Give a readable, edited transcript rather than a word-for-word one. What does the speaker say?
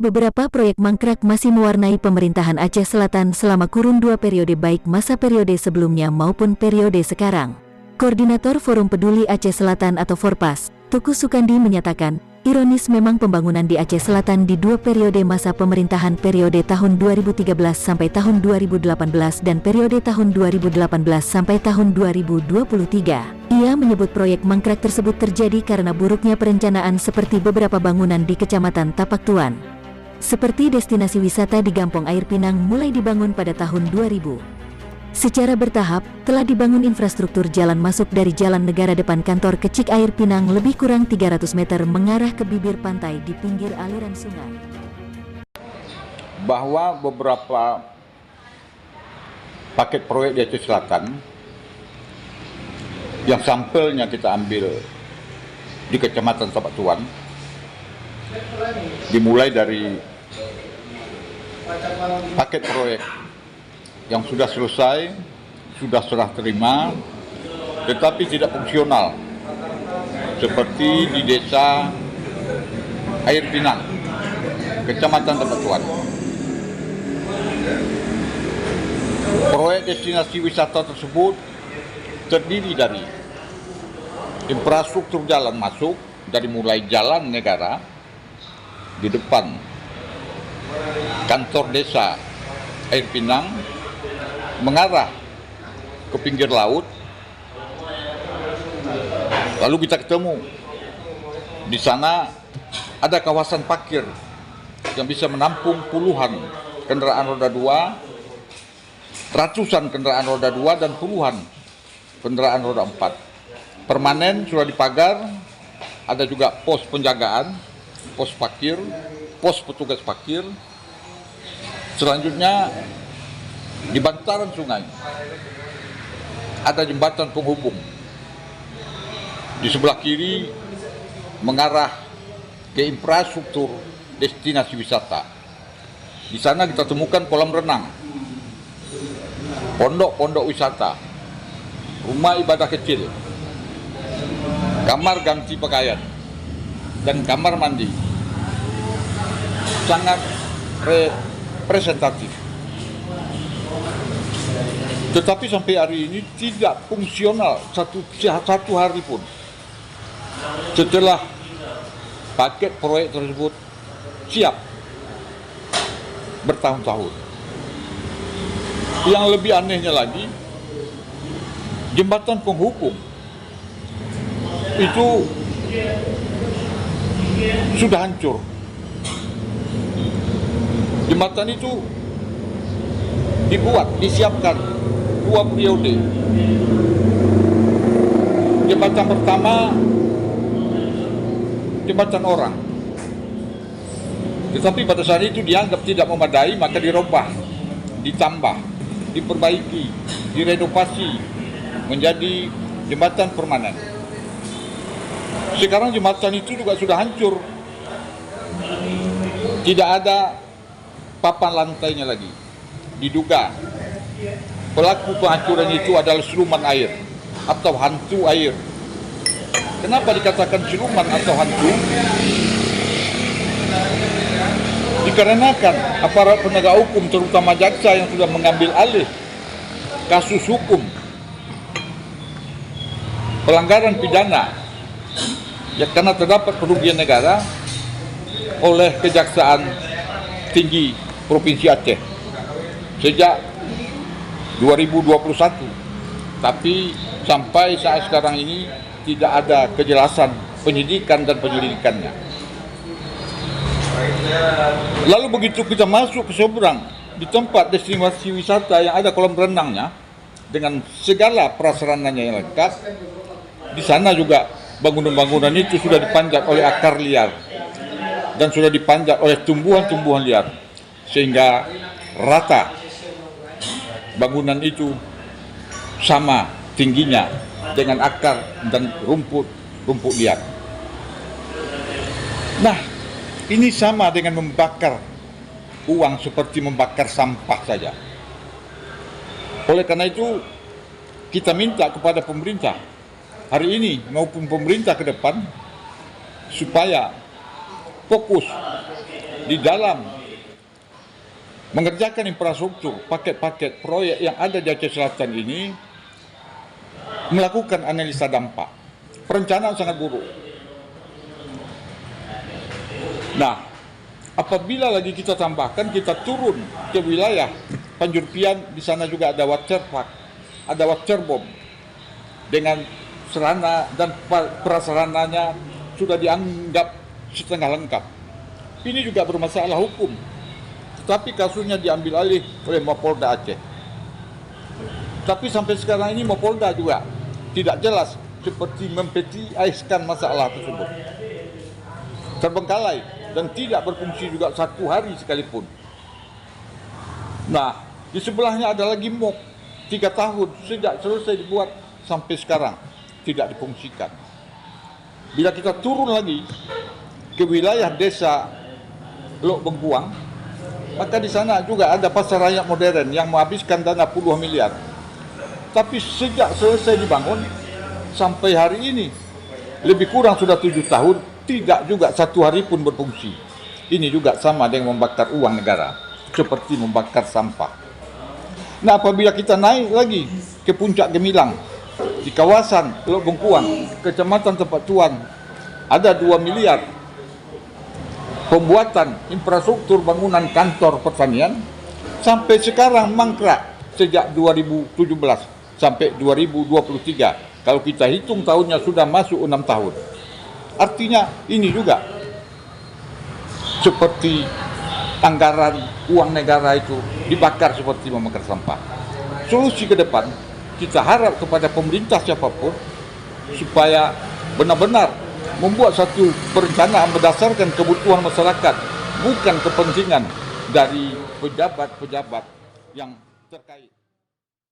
Beberapa proyek mangkrak masih mewarnai pemerintahan Aceh Selatan selama kurun 2 periode baik masa periode sebelumnya maupun periode sekarang. Koordinator Forum Peduli Aceh Selatan atau Forpas, Tuku Sukandi menyatakan, ironis memang pembangunan di Aceh Selatan di 2 periode masa pemerintahan periode tahun 2013 sampai tahun 2018 dan periode tahun 2018 sampai tahun 2023. Ia menyebut proyek mangkrak tersebut terjadi karena buruknya perencanaan seperti beberapa bangunan di Kecamatan Tapak Tuan. Seperti destinasi wisata di Gampong Air Pinang mulai dibangun pada tahun 2000. Secara bertahap, telah dibangun infrastruktur jalan masuk dari Jalan Negara depan kantor ke Cik Air Pinang lebih kurang 300 meter mengarah ke bibir pantai di pinggir aliran sungai. Bahwa beberapa paket proyek di Aceh Selatan yang sampelnya kita ambil di Kecamatan Tapak Tuan, dimulai dari paket proyek yang sudah selesai, sudah serah terima, tetapi tidak fungsional, seperti di Desa Air Pinang, Kecamatan Tapak Tuan. Proyek destinasi wisata tersebut terdiri dari infrastruktur jalan masuk dari mulai Jalan Negara di depan kantor desa Air Pinang mengarah ke pinggir laut. Lalu kita ketemu di sana ada kawasan parkir yang bisa menampung puluhan kendaraan roda 2, ratusan kendaraan roda 2 dan puluhan kendaraan roda 4. Permanen sudah dipagar, ada juga pos penjagaan, pos parkir, pos petugas parkir. Selanjutnya di bantaran sungai ada jembatan penghubung. Di sebelah kiri mengarah ke infrastruktur destinasi wisata. Di sana kita temukan kolam renang, pondok-pondok wisata, rumah ibadah kecil, kamar ganti pakaian, dan kamar mandi. Sangat representatif. Tetapi sampai hari ini tidak fungsional satu hari pun. Setelah paket proyek tersebut siap bertahun-tahun. Yang lebih anehnya lagi, jembatan penghubung itu sudah hancur. Jembatan itu disiapkan 2 periode. Jembatan pertama, jembatan orang. Tetapi pada saat itu dianggap tidak memadai, maka dirombak, ditambah, diperbaiki, direnovasi menjadi jembatan permanen. Sekarang jembatan itu juga sudah hancur. Tidak ada papan lantainya lagi. Diduga pelaku penghancuran itu adalah siluman air atau hantu air. Kenapa dikatakan siluman atau hantu? Dikarenakan aparat penegak hukum, terutama jaksa yang sudah mengambil alih kasus hukum pelanggaran pidana, ya karena terdapat kerugian negara oleh Kejaksaan Tinggi Provinsi Aceh sejak 2021, tapi sampai saat sekarang ini tidak ada kejelasan penyidikan dan penyelidikannya. Lalu begitu kita masuk ke seberang di tempat destinasi wisata yang ada kolam renangnya dengan segala prasarananya yang lengkap, di sana juga bangunan-bangunan itu sudah dipanjat oleh akar liar dan sudah dipanjat oleh tumbuhan-tumbuhan liar, sehingga rata bangunan itu sama tingginya dengan akar dan rumput liar. Nah, ini sama dengan membakar uang seperti membakar sampah saja. Oleh karena itu, kita minta kepada pemerintah hari ini maupun pemerintah ke depan supaya fokus di dalam mengerjakan infrastruktur paket-paket proyek yang ada di Aceh Selatan ini melakukan analisa dampak. Perencanaan sangat buruk. Nah, apabila lagi kita tambahkan, kita turun ke wilayah Panjurpian, di sana juga ada water park, ada water bomb dengan serana dan prasarananya sudah dianggap setengah lengkap. Ini juga bermasalah hukum, tapi kasusnya diambil alih oleh Mapolda Aceh. Tapi sampai sekarang ini Mapolda juga tidak jelas, seperti mempetieskan masalah tersebut. Terbengkalai dan tidak berfungsi juga 1 hari sekalipun. Nah, di sebelahnya ada lagi MOK 3 tahun sejak selesai dibuat sampai sekarang tidak difungsikan. Bila kita turun lagi ke wilayah desa Lok Bengkuang, maka di sana juga ada pasar rakyat modern yang menghabiskan dana puluhan miliar. Tapi sejak selesai dibangun sampai hari ini lebih kurang sudah 7 tahun, tidak juga 1 hari pun berfungsi. Ini juga sama dengan membakar uang negara, seperti membakar sampah. Nah, apabila kita naik lagi ke puncak Gemilang, di kawasan Lok Bengkuang, Kecamatan Tempat Tuan, ada 2 miliar pembuatan infrastruktur bangunan kantor pertanian, sampai sekarang mangkrak sejak 2017 sampai 2023. Kalau kita hitung tahunnya sudah masuk 6 tahun. Artinya ini juga seperti anggaran uang negara itu dibakar seperti membakar sampah. Solusi ke depan kita harap kepada pemerintah siapapun supaya benar-benar membuat satu perencanaan berdasarkan kebutuhan masyarakat, bukan kepentingan dari pejabat-pejabat yang terkait.